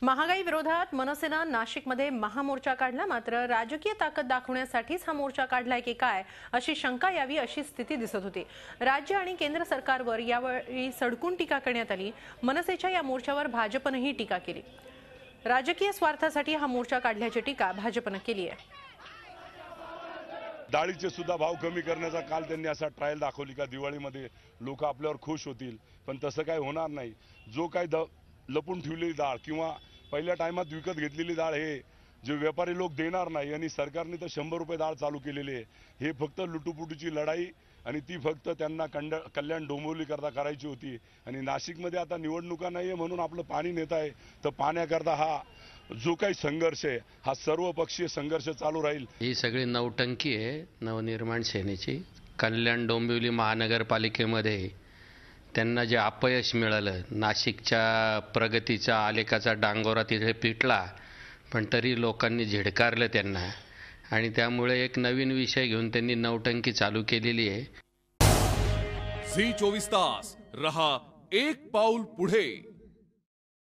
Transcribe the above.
महागाई विरोधात मनसेनं नाशिकमध्ये महामोर्चा काढला। मात्र राजकीय ताकद दाखवण्यासाठीच हा मोर्चा काढलाय की काय अशी शंका यावी अशी स्थिती दिसत होती। राज्य आणि केंद्र सरकारवर यावेळी सडकून टीका करण्यात आली। मनसेच्या या मोर्चावर भाजपनेही टीका केली। राजकीय स्वार्थासाठी हा मोर्चा काढल्याची टीका भाजपने केली आहे। डाळीचे सुद्धा भाव कमी करण्याचा काल त्यांनी असा ट्रायल दाखवली का दिवाळीमध्ये लोक आपल्यावर खुश होतील, पण तसं काही होणार नाही। जो काही लपून ठेवलेली डाळ किंवा पहिल्या टाइमात विकत घेतलेली डाळ हे जे व्यापारी लोक देणार नाही आणि सरकारने तर 100 रुपये डाळ चालू केलेली आहे। हे फक्त लुटुपुटीची लढाई आणि ती फक्त त्यांना कल्याण डोंबिवली करता करायची होती। आणि नाशिकमध्ये आता निवडणुका नाहीये म्हणून आपलं पाणी नेत आहे, तर पाण्याकरता हा जो काही संघर्ष आहे हा सर्वपक्षीय संघर्ष चालू राहील। ही सगळी नवटंकी आहे नवनिर्माण सेनेची। कल्याण डोंबिवली महानगरपालिकेमध्ये त्यांना जे अपयश मिळालं, नाशिकच्या प्रगतीचा आलेखाचा डांगोरा तिथे पिटला, पण तरी लोकांनी झिडकारलं त्यांना आणि त्यामुळे एक नवीन विषय घेऊन त्यांनी नवटंकी चालू केलेली आहे। झी 24 तास रहा एक पाऊल पुढे।